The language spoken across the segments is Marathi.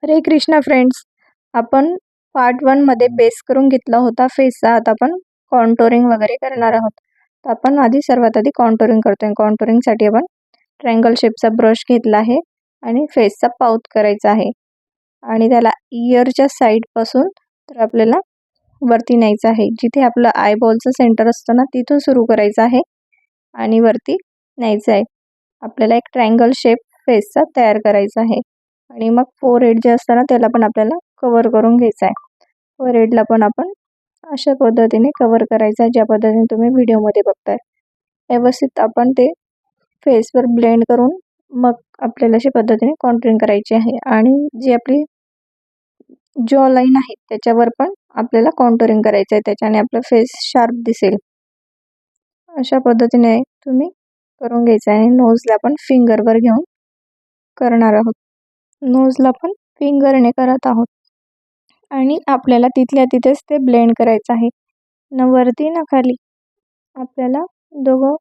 हरे कृष्णा फ्रेंड्स. आपण पार्ट 1 मध्ये बेस करून घेतला होता फेसचा. आता आपण कॉन्टोरिंग वगैरे करणार आहोत. तर आपण सर्वात आधी कॉन्टोरिंग करतोय. कॉन्टोरिंगसाठी आपण ट्रायंगल शेपचा ब्रश घेतला आहे आणि फेसचा पाउच करायचा आहे आणि त्याला इयरच्या साईडपासून तर आपल्याला वरती न्यायचं आहे. जिथे आपलं आयबॉलचं सेंटर असतं ना, तिथून सुरू करायचं आहे आणि वरती न्यायचं आहे. आपल्याला एक ट्रायंगल शेप फेसचा तयार करायचा आहे आणि मग फोरहेड जे असतं ना, त्याला पण आपल्याला कवर करून घ्यायचं आहे. फोरहेडला पण आपण अशा पद्धतीने कवर करायचं आहे, ज्या पद्धतीने तुम्ही व्हिडिओमध्ये बघताय. व्यवस्थित आपण ते फेसवर ब्लेंड करून मग आपल्याला अशा पद्धतीने कॉन्टोरिंग करायची आहे आणि जी आपली जॉ लाईन आहे त्याच्यावर पण आपल्याला कॉन्टोरिंग करायचं आहे. त्याच्याने आपला फेस शार्प दिसेल. अशा पद्धतीने तुम्ही करून घ्यायचं आहे. नोजला पण फिंगरवर घेऊन करणार आहोत. नोजला पण फिंगरने करत आहोत आणि आपल्याला तिथल्या तिथेच ते ब्लेंड करायचं आहे, न वरती ना खाली. आपल्याला दोघं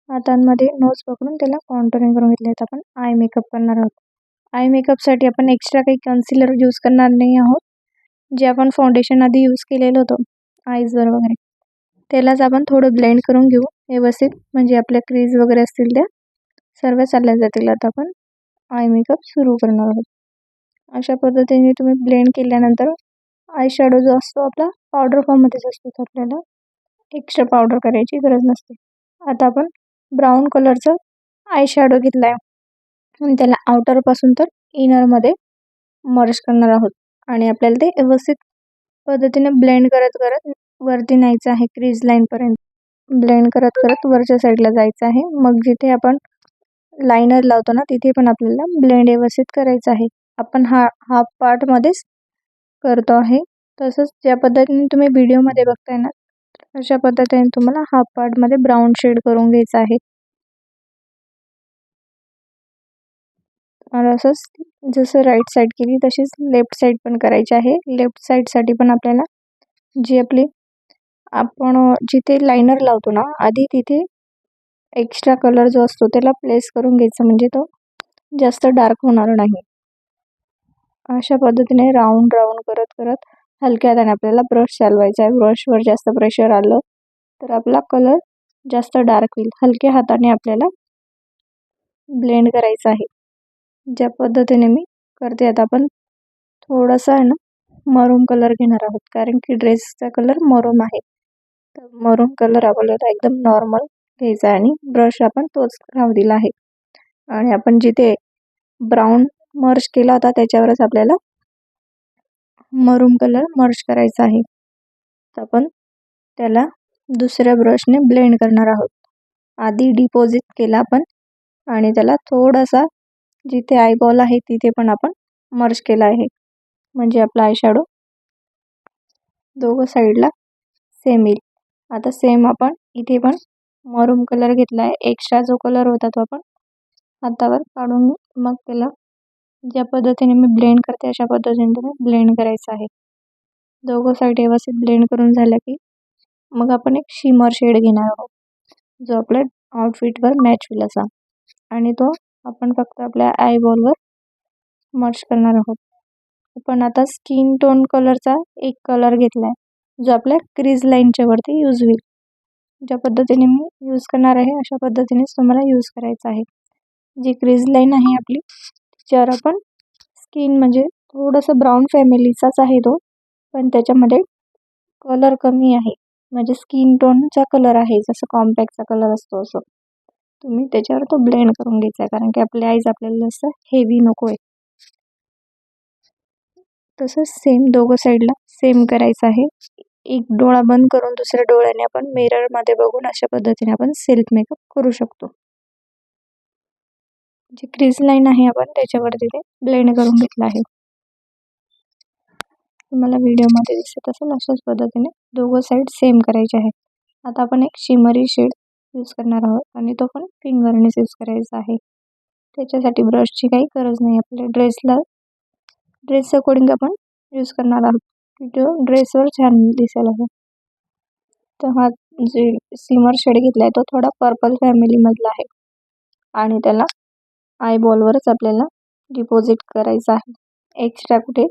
हातांमध्ये नोज पकडून त्याला कॉन्टोरिंग करून घेतले. आपण आय मेकअप करणार आहोत. आय मेकअपसाठी आपण एक्स्ट्रा काही कन्सिलर यूज करणार नाही आहोत. जे आपण फाउंडेशन आधी यूज केलेलं होतं आईजवर वगैरे, त्यालाच आपण थोडं ब्लेंड करून घेऊ व्यवस्थित, म्हणजे आपल्या क्रीज वगैरे असतील त्या सर्व चालल्या जातील. आता आपण आय मेकअप सुरू करणार आहोत. अशा पद्धतीने तुम्ही ब्लेंड केल्यानंतर आय शॅडो जो असतो आपला पावडर फॉर्ममध्येच असतो, तर आपल्याला एक्स्ट्रा पावडर करायची गरज नसते. आता आपण ब्राऊन कलरचं आय शॅडो घेतला आहे आणि त्याला आउटरपासून तर इनरमध्ये मर्ज करणार आहोत आणि आपल्याला ते व्यवस्थित पद्धतीने ब्लेंड करत करत वरती न्यायचं आहे क्रीज लाईनपर्यंत. ब्लेंड करत करत वरच्या साईडला जायचं आहे. मग जिथे आपण लायनर लावतो ना, तिथे पण आपल्याला ब्लेंड व्यवस्थित करायचं आहे. आपण हाफ पार्टमध्येच करतो आहे. तसंच ज्या पद्धतीने तुम्ही व्हिडिओमध्ये बघताय ना, अशा पद्धतीने तुम्हाला हाफ पार्टमध्ये ब्राऊन शेड करून घ्यायचं आहे. आणि असंच जसं राईट साईड केली तशीच लेफ्ट साईड पण करायची आहे. लेफ्ट साईडसाठी पण आपल्याला जी आपली आपण जिथे लायनर लावतो ना, आधी तिथे एक्स्ट्रा कलर जो असतो त्याला प्लेस करून घ्यायचा, म्हणजे तो जास्त डार्क होणार नाही. अशा पद्धतीने राऊंड राऊंड करत करत हलक्या हाताने आपल्याला ब्रश चालवायचा आहे. ब्रशवर जास्त प्रेशर आलं तर आपला कलर जास्त डार्क होईल. हलक्या हाताने आपल्याला ब्लेंड करायचं आहे, ज्या पद्धतीने मी करते. आता आपण थोडासा आहे ना मरून कलर घेणार आहोत, कारण की ड्रेसचा कलर मरून आहे. तर मरून कलर आपल्याला एकदम नॉर्मल घ्यायचा आहे आणि ब्रश आपण तोच राहू दिला आहे आणि आपण जिथे ब्राऊन मर्ज केला होता त्याच्यावरच आपल्याला मरून कलर मर्ज करायचा आहे. तर आपण त्याला दुसऱ्या ब्रशने ब्लेंड करणार आहोत. आधी डिपॉझिट केला आपण आणि त्याला थोडासा जिथे आयबॉल आहे तिथे पण आपण मर्ज केला आहे, म्हणजे आपला आय शॅडो दोघं साईडला सेम येईल. आता सेम आपण इथे पण मरून कलर घेतला आहे. एक्स्ट्रा जो कलर होता तो आपण हातावर काढून मग त्याला ज्या पद्धतीने मी ब्लेंड करते अशा पद्धतीने तुम्ही ब्लेंड करायचं आहे. दोघं साईड व्यवस्थित ब्लेंड करून झालं की मग आपण एक शिमर शेड घेणार आहोत, जो आपल्या आउटफिटवर मॅच होईल असा, आणि तो आपण फक्त आपल्या आयबॉलवर मर्ज करणार आहोत. आपण आता स्किन टोन कलरचा एक कलर घेतला आहे, जो आपल्या क्रीज लाईनच्या वरती यूज होईल. ज्या पद्धतीने मी यूज करणार आहे अशा पद्धतीनेच तुम्हाला यूज करायचं आहे. जी क्रीज लाईन आहे आपली त्याच्यावर आपण स्किन म्हणजे थोडंसं ब्राऊन फॅमिलीचाच आहे तो, पण त्याच्यामध्ये कलर कमी आहे, म्हणजे स्किन टोनचा कलर आहे, जसं कॉम्पॅक्टचा कलर असतो असं तुम्ही त्याच्यावर तो ब्लेंड करून घ्यायचा आहे, कारण की आपले आईज आपल्याला जास्त हेवी नको आहे. तसंच सेम दोघं साईडला सेम करायचं आहे. एक डोळा बंद करून दुसऱ्या डोळ्याने आपण मिररमध्ये बघून अशा पद्धतीने आपण सेल्फ मेकअप करू शकतो. जी क्रीज लाईन आहे आपण त्याच्यावरती ते ब्लेंड करून घेतलं आहे. तुम्हाला व्हिडिओमध्ये दिसत असेल अशाच पद्धतीने दोघं साईड सेम करायचे आहे. आता आपण एक शिमरी शेड यूज करणार आहोत आणि तो पण फिंगरनेच यूज करायचा आहे. त्याच्यासाठी ब्रशची काही गरज नाही. आपल्या ड्रेसचं कोडिंग आपण यूज करणार आहोत, की तो ड्रेसवर छान दिसेल असं. तर हा जे शिमर शेड घेतला आहे तो थोडा पर्पल फॅमिलीमधला आहे आणि त्याला आयबॉलवरच आपल्याला डिपॉझिट करायचं आहे. एक्स्ट्रा कुठे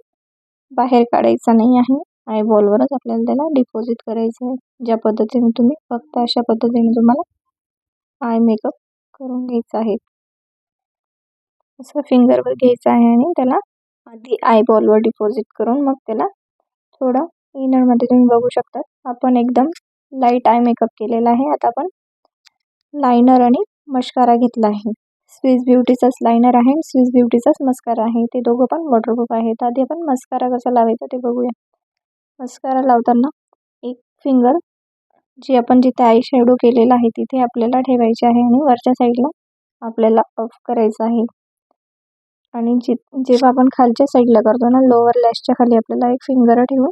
बाहेर काढायचा नाही आहे. आयबॉलवरच आपल्याला त्याला डिपॉझिट करायचं आहे. ज्या पद्धतीने तुम्ही फक्त अशा पद्धतीने तुम्हाला आय मेकअप करून घ्यायचा आहे. असं फिंगरवर घ्यायचं आहे आणि त्याला आधी आयबॉलवर डिपॉझिट करून मग त्याला थोडं इनरमध्ये तुम्ही बघू शकता आपण एकदम लाईट आय मेकअप केलेला आहे. आता आपण लायनर आणि मस्कारा घेतला आहे. स्विस ब्युटीचाच लायनर आहे, स्विस ब्युटीचाच मस्कारा आहे. ते दोघं पण वॉटरप्रूफ आहेत. आधी आपण मस्कारा कसा लावायचा ते बघूया. मस्कारा लावताना एक फिंगर जी आपण जिथे आय शॅडो केलेला आहे तिथे आपल्याला ठेवायचे आहे आणि वरच्या साईडला आपल्याला ऑफ करायचं आहे. आणि जेव्हा आपण खालच्या साईडला करतो ना, लोअर लॅशच्या खाली आपल्याला एक फिंगर ठेवून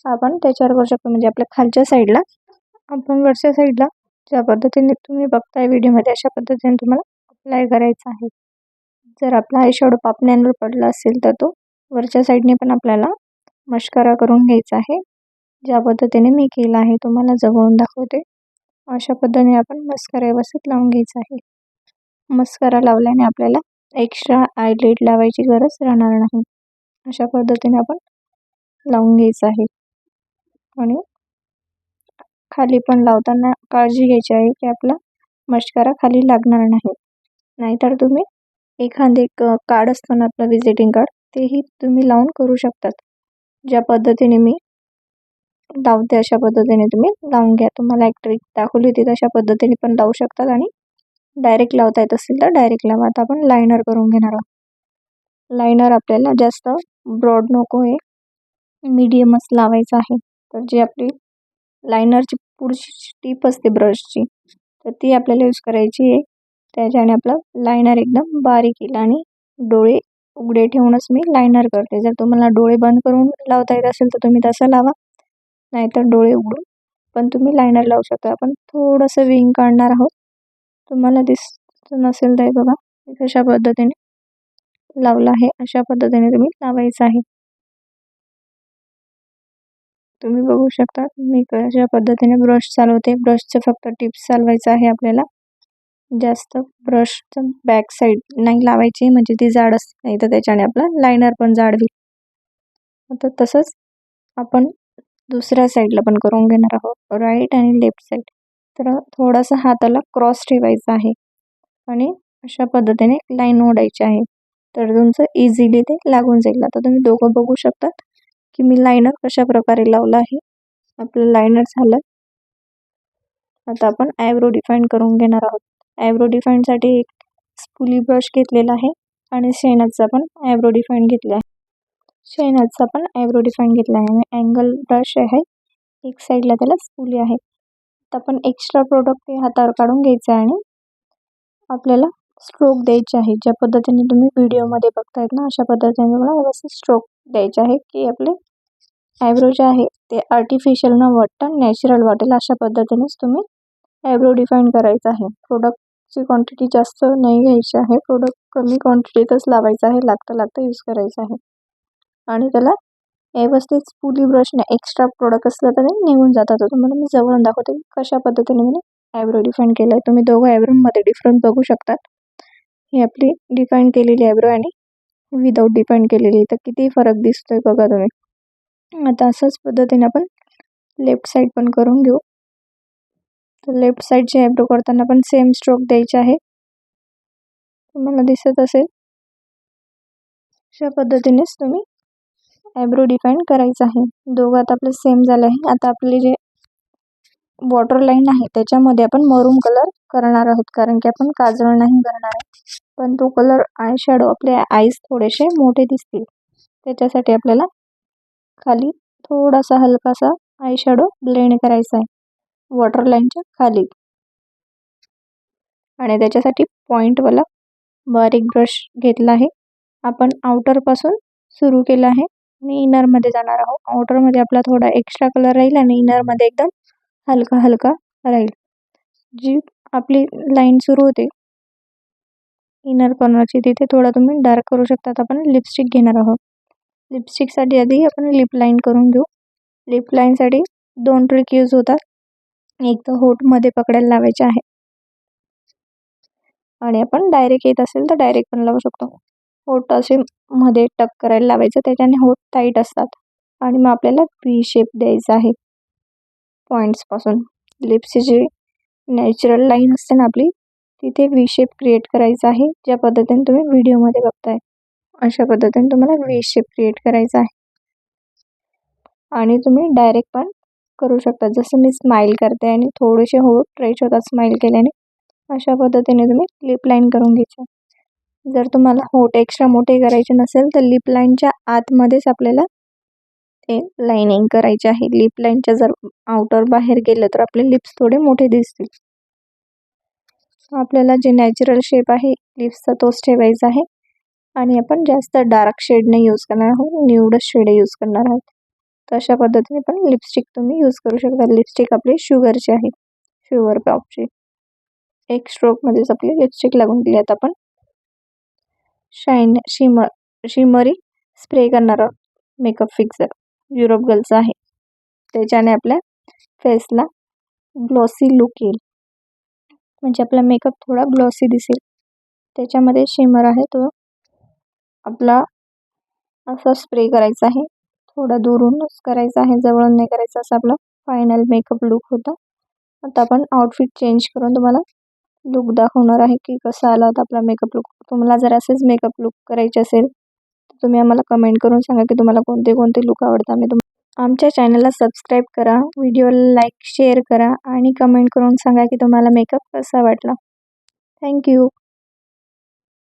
आपण त्याच्यावर करू शकतो. म्हणजे आपल्या खालच्या साईडला आपण वरच्या साईडला ज्या पद्धतीने तुम्ही बघताय व्हिडिओमध्ये अशा पद्धतीने तुम्हाला अप्लाय करायचा आहे. जर आपला आय शॅडो पापण्यांवर पडला असेल तर तो वरच्या साईडने पण आपल्याला मस्कारा करून घ्यायचा आहे. ज्या पद्धतीने मी केला आहे तुम्हाला जवळून दाखवते. अशा पद्धतीने आपण मस्कारा व्यवस्थित लावून घ्यायचा आहे. मस्कारा लावल्याने आपल्याला एक्स्ट्रा आयलिड लावायची गरज राहणार नाही. अशा पद्धतीने आपण लावून घ्यायचं आहे. आणि खाली पण लावताना काळजी घ्यायची आहे की आपला मस्कारा खाली लागणार नाही. नाहीतर तुम्ही एखादे कार्ड असतं ना आपलं व्हिजिटिंग कार्ड, तेही तुम्ही लावून करू शकतात. ज्या पद्धतीने मी लावते अशा पद्धतीने तुम्ही लावून घ्या. तुम्हाला एक ट्रिक दाखवली होती तशा पद्धतीने पण लावू शकतात आणि डायरेक्ट लावता येत असेल तर डायरेक्ट लावा. आता आपण लायनर करून घेणार आहोत. लायनर आपल्याला जास्त ब्रॉड नको आहे, मीडियमच लावायचं आहे. तर जी आपली लायनरची पुढची टीप असते ब्रशची, तर ती आपल्याला यूज करायची आहे. त्याच्याने आपलं लायनर एकदम बारीक येईल. आणि डोळे उघडे ठेवूनच मी लायनर करते. जर तुम्हाला डोळे बंद करून लावता येत असेल तर तुम्ही तसं लावा, नाहीतर डोळे उघडून पण तुम्ही लायनर लावू शकता. आपण थोडंसं विंग काढणार आहोत. तुम्हाला दिसत नसेल तर बघा कशा पद्धतीने लावलं आहे. अशा पद्धतीने तुम्ही लावायचं आहे. तुम्ही बघू शकता मी कशा पद्धतीने ब्रश चालवते. ब्रशचं फक्त टिप्स चालवायचं आहे आपल्याला. जास्त ब्रशचं बॅक साईड नाही लावायची, म्हणजे ती जाड असते, नाही तर त्याच्याने आपला लायनर पण जाड होईल. आता तसंच आपण दुसऱ्या साईडला पण करून घेणार आहोत, राईट आणि लेफ्ट साईड. तर थोडासा हाताला क्रॉस ठेवायचा आहे आणि अशा पद्धतीने लाईन ओढायची आहे. तर तुमचं इझिली ते लागून जाईल. आता तुम्ही दोघं बघू शकतात की मी लायनर कशा प्रकारे लावलं आहे. आपलं लायनर झालं. आता आपण आयब्रो डिफाईन करून घेणार आहोत. आयब्रो डिफाईनसाठी एक स्पुली ब्रश घेतलेला आहे आणि शेणाचा पण आयब्रो डिफाईन घेतला आहे. शेणाचा पण आयब्रो डिफाईन घेतला आहे आणि अँगल ब्रश आहे, एक साईडला त्याला स्पुली आहे. तर आपण एक्स्ट्रा प्रोडक्ट ते हातावर काढून घ्यायचं आहे आणि आपल्याला स्ट्रोक द्यायचे आहे. ज्या पद्धतीने तुम्ही व्हिडिओमध्ये बघतायत ना, अशा पद्धतीने तुम्हाला व्यवस्थित स्ट्रोक द्यायचे आहे की आपले आयब्रो जे आहे ते आर्टिफिशियल न वाटता नॅचरल वाटेल. अशा पद्धतीनेच तुम्ही आयब्रो डिफाईन करायचं आहे. प्रोडक्टची क्वांटिटी जास्त नाही घ्यायची आहे. प्रोडक्ट कमी क्वांटिटीतच लावायचं आहे, लागता यूज करायचं आहे. आणि त्याला व्यवस्थित स्पुली ब्रशने एक्स्ट्रा प्रोडक्ट असलं तर निघून जातात. तुम्हाला मी जवळून दाखवते कशा पद्धतीने मी आयब्रो डिफाईन केलं आहे. तुम्ही दोघं आयब्रोमध्ये डिफरन्स बघू शकतात. ही आपली डिफाईन केलेली आयब्रो आणि विदाऊट डिफाईन केलेली, तर किती फरक दिसतोय बघा तुम्ही. आता असंच पद्धतीने आपण लेफ्ट साईड पण करून घेऊ. तर लेफ्ट साईडची आयब्रो करताना पण सेम स्ट्रोक द्यायचे आहे. तुम्हाला दिसत असेल अशा पद्धतीनेच तुम्ही आयब्रो डिफाईन करायचं आहे. दोघं आता आपले सेम झालं आहे. आता आपले जे वॉटर लाईन आहे त्याच्यामध्ये आपण मरून कलर करणार आहोत, कारण की आपण काजळ नाही करणार आहे. पण तो कलर आय शॅडो आपले आईज थोडेसे मोठे दिसतील, त्याच्यासाठी आपल्याला खाली थोडासा हलकासा आय शॅडो ब्लेंड करायचा आहे वॉटर लाईनच्या खाली. आणि त्याच्यासाठी पॉईंटवाला बारीक ब्रश घेतला आहे. आपण आउटरपासून सुरू केलं आहे आणि इनरमध्ये जाणार आहोत. आउटरमध्ये आपला थोडा एक्स्ट्रा कलर राहील आणि इनरमध्ये एकदम हलका राहील. जी आपली लाईन सुरू होते इनर कॉर्नरची तिथे थोडा तुम्ही डार्क करू शकतात. आपण लिपस्टिक घेणार आहोत. लिपस्टिकसाठी आधी आपण लिप लाईन करून घेऊ. लिप लाईनसाठी 2 ट्रिक यूज होतात. एक तर होठमध्ये पकडायला लावायचे आहे आणि आपण डायरेक्ट येत असेल तर डायरेक्ट पण लावू शकतो. होठ असे मध्ये टक करायला लावायचं, त्याच्याने होठ टाईट असतात. आणि मग आपल्याला व्ही शेप द्यायचा आहे पॉईंट्सपासून. लिप्सची जी नॅचरल लाईन असते ना आपली, तिथे व्ही शेप क्रिएट करायचा आहे. ज्या पद्धतीने तुम्ही व्हिडिओमध्ये बघताय अशा पद्धतीने तुम्हाला व्ही शेप क्रिएट करायचा आहे. आणि तुम्ही डायरेक्ट पण करू शकता, जसं मी स्माईल करते आणि थोडेसे होठ स्ट्रेच होतात स्माईल केल्याने, अशा पद्धतीने तुम्ही लिप लाईन करून घ्यायचं. जर तुम्हाला होठ एक्स्ट्रा मोठे करायचे नसेल तर लिप लाईनच्या आतमध्येच आपल्याला ते लाईनिंग करायचे आहे. लिप लाईनच्या जर आउटर बाहेर गेलं तर आपले लिप्स थोडे मोठे दिसतील. आपल्याला जे नॅचरल शेप आहे लिप्सचा तोच ठेवायचा आहे. आणि आपण जास्त डार्क शेड नाही यूज करणार आहोत, न्यूड शेड यूज करणार आहोत. तर अशा पद्धतीने पण लिपस्टिक तुम्ही यूज करू शकता. लिपस्टिक आपली शुगरची आहे, शुगर पॉपची. एक स्ट्रोकमध्येच आपली लिपस्टिक लागून गेली. आता आपण शिमरी स्प्रे करणार आहोत. मेकअप फिक्सर युरोप गर्लचा आहे. त्याच्याने आपल्या फेसला ग्लॉसी लुक येईल, म्हणजे आपला मेकअप थोडा ग्लॉसी दिसेल. त्याच्यामध्ये शिमर आहे, तो आपला असा स्प्रे करायचा आहे. थोडा दुरूनच करायचा आहे, जवळून नाही करायचा. असा आपला फायनल मेकअप लुक होता. आता आपण आउटफिट चेंज करून तुम्हाला लुक दाखवणार आहे की कसा आला होता आपला मेकअप लुक. तुम्हाला जर असेच मेकअप लुक करायचे असेल तर तुम्ही आम्हाला कमेंट करून सांगा की तुम्हाला कोणते कोणते लुक आवडतात. आमच्या चॅनलला सबस्क्राईब करा, व्हिडिओला लाईक शेअर करा आणि कमेंट करून सांगा की तुम्हाला मेकअप कसा वाटला. थँक्यू.